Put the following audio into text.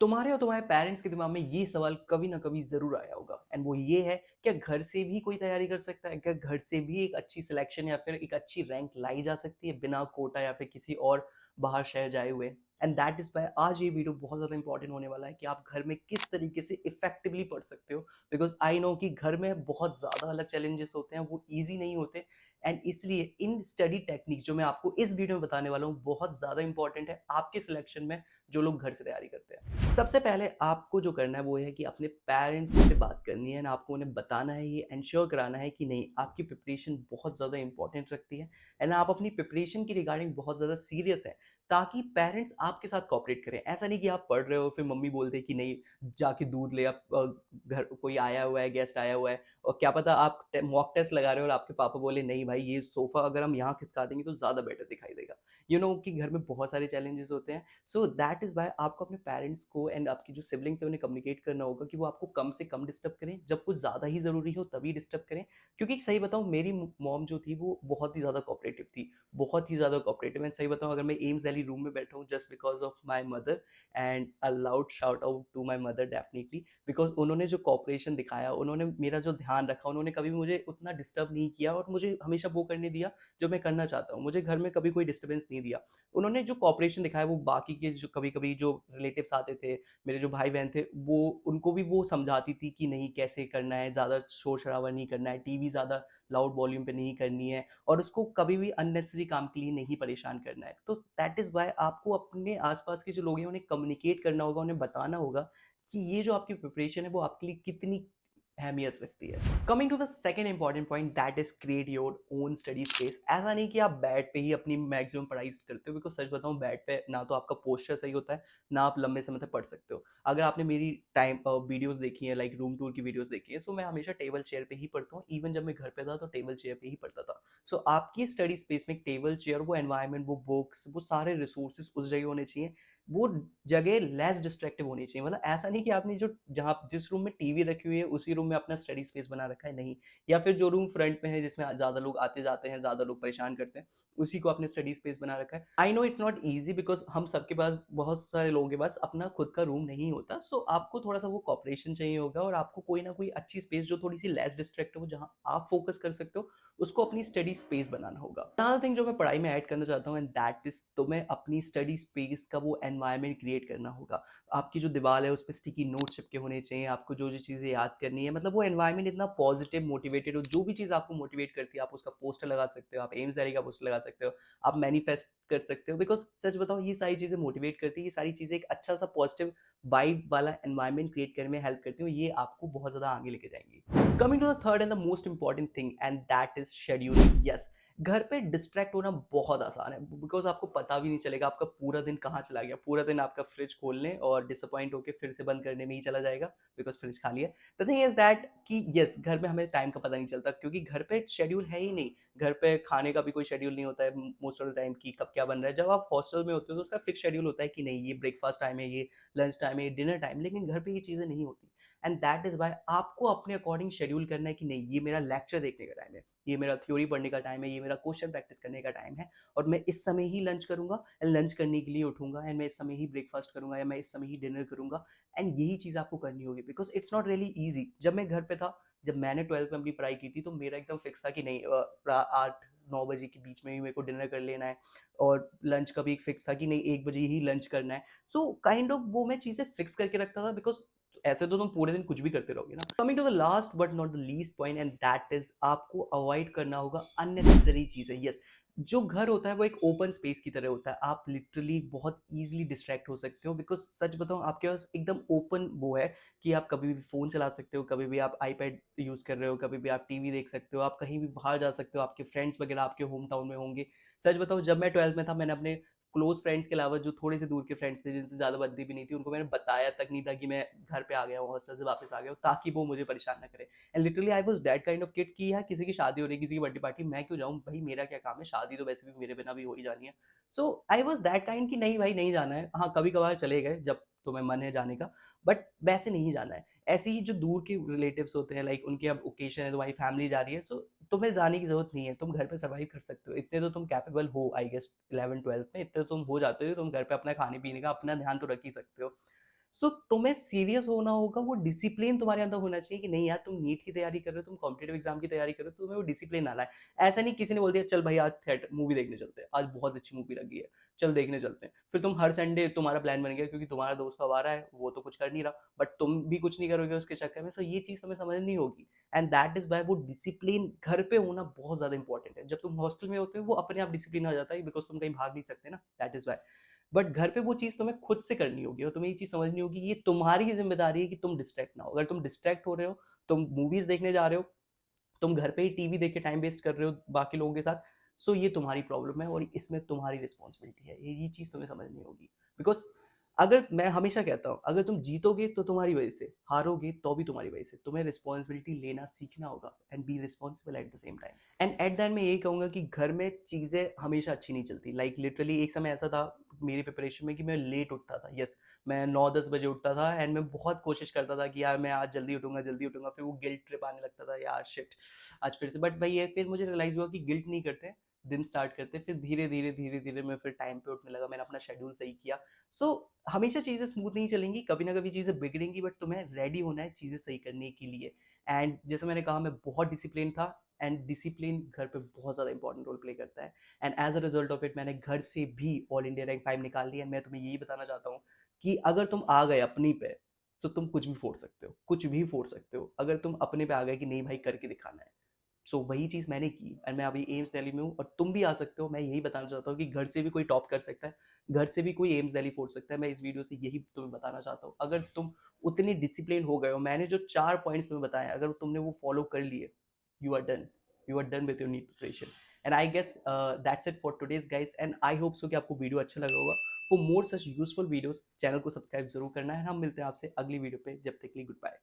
तुम्हारे और तुम्हारे पेरेंट्स के दिमाग में ये सवाल कभी ना कभी ज़रूर आया होगा एंड वो ये है, क्या घर से भी कोई तैयारी कर सकता है? क्या घर से भी एक अच्छी सिलेक्शन या फिर एक अच्छी रैंक लाई जा सकती है बिना कोटा या फिर किसी और बाहर शहर जाए हुए? एंड दैट इज़ व्हाई आज ये वीडियो बहुत ज़्यादा इंपॉर्टेंट होने वाला है कि आप घर में किस तरीके से इफेक्टिवली पढ़ सकते हो। बिकॉज़ आई नो कि घर में बहुत ज़्यादा अलग चैलेंजेस होते हैं, वो ईज़ी नहीं होते एंड इसलिए इन स्टडी टेक्निक जो मैं आपको इस वीडियो में बताने वाला हूँ, बहुत ज़्यादा इंपॉर्टेंट है आपके सिलेक्शन में जो लोग घर से तैयारी करते हैं। सबसे पहले आपको जो करना है वो है कि अपने पेरेंट्स से बात करनी है ना, आपको उन्हें बताना है, ये एंश्योर कराना है कि नहीं, आपकी प्रिपरेशन बहुत ज़्यादा इंपॉर्टेंट रखती है एंड आप अपनी प्रिपरेशन की रिगार्डिंग बहुत ज़्यादा सीरियस है, ताकि पेरेंट्स आपके साथ कोऑपरेट करें। ऐसा नहीं कि आप पढ़ रहे हो फिर मम्मी बोलते हैं कि नहीं, जाके दूध ले, आप घर कोई आया हुआ है, गेस्ट आया हुआ है, और क्या पता आप मॉक टेस्ट लगा रहे हो और आपके पापा बोले नहीं भाई, ये सोफा अगर हम यहाँ खिसका देंगे तो ज़्यादा बेटर दिखाई देगा। कि घर में बहुत सारे चैलेंजेस होते हैं। सो दैट इज़ वाई आपको अपने पेरेंट्स को एंड आपकी जो सिबलिंग्स है उन्हें कम्युनिकेट करना होगा कि वो आपको कम से कम डिस्टर्ब करें, जब कुछ ज़्यादा ही ज़रूरी हो तभी डिस्टर्ब करें। क्योंकि सही बताऊँ, मेरी मॉम जो थी वो बहुत ही ज़्यादा कोऑपरेटिव थी, बहुत ही ज़्यादा कोऑपरेटिव। मैं सही बताऊँ, अगर मैं एम्स वैली रूम में बैठा हूँ just because of my mother, and a loud shout out to my mother definitely, because उन्होंने जो कोऑपरेशन दिखाया, उन्होंने मेरा जो ध्यान रखा, उन्होंने कभी मुझे उतना डिस्टर्ब नहीं किया और मुझे हमेशा वो करने दिया जो मैं करना चाहता हूँ। मुझे घर में कभी कोई डिस्टर्बेंस नहीं दिया। उन्होंने जो कॉपरेशन दिखाया वो बाकी के जो कभी-कभी जो रिलेटिव्स आते थे, मेरे जो भाई-बहन थे, वो उनको भी वो समझाती थी कि नहीं कैसे करना है, ज़्यादा शोर-शराबा नहीं करना है, टीवी ज़्यादा लाउड वॉल्यूम पे नहीं करनी है और उसको कभी भी अननेसेसरी काम के लिए नहीं परेशान करना है। तो दैट इज़ व्हाई आपको अपने आस-पास के जो लोग हैं उन्हें कम्युनिकेट करना होगा, उन्हें बताना होगा कि ये जो आपकी प्रिपरेशन है वो आपके लिए कितनी अहमियत रखती है। Coming to the second important point, that is create your own study space. ऐसा नहीं कि आप बेड पे ही अपनी मैक्सिमम पढ़ाई करते हो, बिकॉज सच बताऊं, बेड पे ना तो आपका पोस्चर सही होता है, ना आप लंबे समय तक पढ़ सकते हो। अगर आपने मेरी टाइम वीडियोस देखी है, लाइक रूम टूर की वीडियोस देखी है, तो मैं हमेशा टेबल चेयर पे ही पढ़ता हूँ। इवन जब मैं घर पे था तो टेबल चेयर पे ही पढ़ता था। सो आपकी स्टडी स्पेस में टेबल चेयर, वो एनवायरनमेंट, वो बुक्स, वो सारे रिसोर्सेज उस जगह होने चाहिए। वो जगह लेस डिस्ट्रैक्टिव होनी चाहिए। मतलब ऐसा नहीं कि आपने जो जहाँ जिस रूम में टीवी रखी हुई है उसी रूम में अपना स्टडी स्पेस बना रखा है, नहीं। या फिर जो रूम फ्रंट में है जिसमें ज़्यादा लोग आते जाते हैं, ज़्यादा लोग परेशान करते हैं, उसी को आपने स्टडी स्पेस बना रखा है। I know it's not easy, because हम सबके पास, बहुत सारे लोगों के पास अपना खुद का रूम नहीं होता। सो आपको थोड़ा सा वो कॉपरेशन चाहिए होगा और आपको कोई ना कोई अच्छी स्पेस जो थोड़ी सी लेस डिस्ट्रैक्टिव हो, जहाँ आप फोकस कर सकते हो, उसको अपनी स्टडी स्पेस बनाना होगा। अनदर थिंग जो मैं पढ़ाई में ऐड करना चाहता हूँ, एंड दैट इज, तुम्हें अपनी स्टडी स्पेस का वो एनवायरनमेंट क्रिएट करना होगा। आपकी जो दीवार है उस पर स्टिकी नोट चिपके होने चाहिए, आपको जो जो चीज़ें याद करनी है, मतलब वो एनवायरनमेंट इतना पॉजिटिव, मोटिवेटेड हो, जो भी चीज़ आपको मोटिवेट करती है आप उसका पोस्टर लगा सकते हो, आप एम्स डायरी का पोस्टर लगा सकते हो, आप मैनिफेस्ट कर सकते हो। बिकॉज सच बताओ, ये सारी चीज़ें मोटिवेट करती है, ये सारी चीज़ें एक अच्छा सा पॉजिटिव वाइब वाला एनवायरनमेंट क्रिएट करने में हेल्प करती हूँ, ये आपको बहुत ज़्यादा आगे लेके जाएंगी। Coming to the third and the most important thing, and that is scheduling. Yes, घर पे डिस्ट्रैक्ट होना बहुत आसान है, बिकॉज आपको पता भी नहीं चलेगा आपका पूरा दिन कहाँ चला गया। पूरा दिन आपका फ्रिज खोलने और डिसअपॉइंट होकर फिर से बंद करने में ही चला जाएगा, बिकॉज फ्रिज खाली है। द थिंग इज दैट कि यस, घर में हमें टाइम का पता नहीं चलता, क्योंकि घर पे शेड्यूल है ही नहीं। घर पे खाने का भी कोई शेड्यूल नहीं होता है मोस्ट ऑफ द टाइम, की कब क्या बन रहा है। जब आप हॉस्टल में होते हो तो उसका फिक्स शेड्यूल होता है कि नहीं, ये ब्रेकफास्ट टाइम है, ये लंच टाइम है, ये डिनर टाइम। लेकिन घर पे ये चीज़ें नहीं होती, एंड दैट इज वाई आपको अपने अकॉर्डिंग शेड्यूल करना है कि नहीं, ये मेरा लेक्चर देखने का टाइम है, ये मेरा थ्योरी पढ़ने का टाइम है, ये मेरा क्वेश्चन प्रैक्टिस करने का टाइम है, और मैं इस समय ही लंच करूंगा एंड लंच करने के लिए उठूंगा, एंड मैं इस समय ही ब्रेकफास्ट करूंगा या मैं इस समय ही डिनर करूंगा। एंड यही चीज़ आपको करनी होगी, because it's not really easy. जब मैं घर पे था, जब मैंने 12th में अपनी पढ़ाई की थी, तो मेरा एकदम फिक्स था कि नहीं, 8-9 बजे के बीच में ही मेरे को डिनर कर लेना है, और लंच का भी एक फिक्स था कि नहीं, 1 बजे ही लंच करना है। सो काइंड ऑफ वो मैं चीज़ें फिक्स करके रखता था, बिकॉज ऐसे तो तुम पूरे दिन कुछ भी करते रहोगे ना। Coming to the last but not the least point, and that is, आपको अवॉइड करना होगा अननेसेसरी चीजें। यस, जो घर होता है वो एक ओपन स्पेस की तरह होता है, आप लिटरली बहुत इजीली डिस्ट्रैक्ट हो सकते हो, बिकॉज सच बताऊं, आपके पास एकदम ओपन वो है कि आप कभी भी फोन चला सकते हो, कभी भी आप आईपैड यूज कर रहे हो, कभी भी आप टीवी देख सकते हो, आप कहीं भी बाहर जा सकते हो, आपके फ्रेंड्स वगैरह आपके होम टाउन में होंगे। सच बताऊं, जब मैं 12th में था, मैंने अपने क्लोज फ्रेंड्स के अलावा जो थोड़े से दूर के फ्रेंड्स थे, जिनसे ज़्यादा बनती भी नहीं थी, उनको मैंने बताया तक नहीं था कि मैं घर पे आ गया हूँ, हॉस्टल से वापस आ गया हूँ, ताकि वो मुझे परेशान ना करे। And literally I was that kind of kid कि यार, किसी की शादी हो रही है, किसी की बर्थडे पार्टी, मैं क्यों जाऊँ भाई, मेरा क्या काम है, शादी तो वैसे भी मेरे बिना भी हो ही जानी है। सो आई वाज दैट काइंड कि नहीं भाई, नहीं जाना है। हाँ, कभी कभार चले गए जब तुम्हें मन है जाने का, बट वैसे नहीं जाना है। ऐसे ही जो दूर के रिलेटिव्स होते हैं, लाइक उनके अब ओकेजन है, तुम्हारी फैमिली जा रही है, सो तुम्हें जाने की जरूरत नहीं है, तुम घर पे सर्वाइव कर सकते हो। इतने तो तुम कैपेबल हो, आई गेस 11 12 में इतने तो तुम हो जाते हो, तुम घर पे अपना खाने पीने का अपना ध्यान तो रख ही सकते हो। सो तुम्हें सीरियस होना होगा, वो डिसिप्लिन तुम्हारे अंदर होना चाहिए कि नहीं यार तुम नीट की तैयारी कर रहे हो, तुम कॉम्पिटेटिव एग्जाम की तैयारी कर रहे हो, तो तुम्हें वो डिसिप्लिन आना है। ऐसा नहीं किसी ने बोल दिया चल भाई आज थिएटर मूवी देखने चलते हैं, आज बहुत अच्छी मूवी लगी है, चल देखने चलते हैं, फिर तुम हर संडे तुम्हारा प्लान बन गया क्योंकि तुम्हारा दोस्त आवारा है, वो तो कुछ कर नहीं रहा, बट तुम भी कुछ नहीं करोगे उसके चक्कर में। सो ये चीज तुम्हें समझनी होगी, एंड दैट इज वाई वो डिसिप्लिन घर पे होना बहुत ज्यादा इंपॉर्टेंट है। जब तुम हॉस्टल में होते हो वो अपने आप डिसिप्लिन आ जाता है, बिकॉज तुम कहीं भाग नहीं सकते ना, दैट इज वाई। बट घर पे वो चीज़ तुम्हें खुद से करनी होगी, और तुम्हें ये चीज़ समझनी होगी ये तुम्हारी ही जिम्मेदारी है कि तुम डिस्ट्रैक्ट ना हो। अगर तुम डिस्ट्रैक्ट हो रहे हो, तुम मूवीज देखने जा रहे हो, तुम घर पे ही टीवी देख के टाइम वेस्ट कर रहे हो बाकी लोगों के साथ, सो ये तुम्हारी प्रॉब्लम है और इसमें तुम्हारी रिस्पॉन्सिबिलिटी है। ये चीज़ तुम्हें समझनी होगी, बिकॉज अगर मैं हमेशा कहता हूँ अगर तुम जीतोगे तो तुम्हारी वजह से, हारोगे तो भी तुम्हारी वजह से। तुम्हें रिस्पॉन्सिबिलिटी लेना सीखना होगा and be responsible at the same time. And at the end मैं यही कहूँगा कि घर में चीज़ें हमेशा अच्छी नहीं चलती। लाइक लिटरली एक समय ऐसा था मेरी प्रिपरेशन में कि मैं लेट उठता था। यस, मैं 9-10 बजे उठता था एंड मैं बहुत कोशिश करता था कि यार मैं आज जल्दी उठूंगा जल्दी उठूंगा, फिर वो गिल्ट ट्रिप आने लगता था यार शिट आज फिर से। बट भाई ये फिर मुझे रियलाइज हुआ कि गिल्ट नहीं करते, दिन स्टार्ट करते, फिर धीरे धीरे धीरे धीरे मैं फिर टाइम पे उठने लगा, मैंने अपना शेड्यूल सही किया। सो हमेशा चीज़ें स्मूथ नहीं चलेंगी, कभी ना कभी चीज़ें बिगड़ेंगी, बट तुम्हें रेडी होना है चीज़ें सही करने के लिए। एंड जैसे मैंने कहा मैं बहुत डिसिप्लिन था, एंड डिसिप्लिन घर पे बहुत ज़्यादा इंपॉर्टेंट रोल प्ले करता है। And as a result of it मैंने घर से भी ऑल इंडिया रैंक 5 निकाल लिया। मैं तुम्हें यही बताना चाहता हूँ कि अगर तुम आ गए अपनी पे तो तुम कुछ भी फोड़ सकते हो, कुछ भी फोड़ सकते हो अगर तुम अपने पे आ गए कि नहीं भाई करके दिखाना है। सो वही चीज़ मैंने की एंड मैं अभी एम्स दिल्ली में हूँ और तुम भी आ सकते हो। मैं यही बताना चाहता हूँ कि घर से भी कोई टॉप कर सकता है, घर से भी कोई एम्स दिल्ली फोड़ सकता है। मैं इस वीडियो से यही तुम्हें बताना चाहता हूँ, अगर तुम उतनी डिसिप्लिन हो गए हो, मैंने जो 4 पॉइंट्स तुम्हें बताए अगर तुमने वो फॉलो कर लिए, you are done, you are done with your NEET preparation. And I guess that's it for today's guys, and I hope so कि आपको वीडियो अच्छा लगा होगा। For more such useful videos channel को सब्सक्राइब जरूर करना है। हम मिलते हैं आपसे अगली वीडियो पे, जब तक के लिए गुड बाय।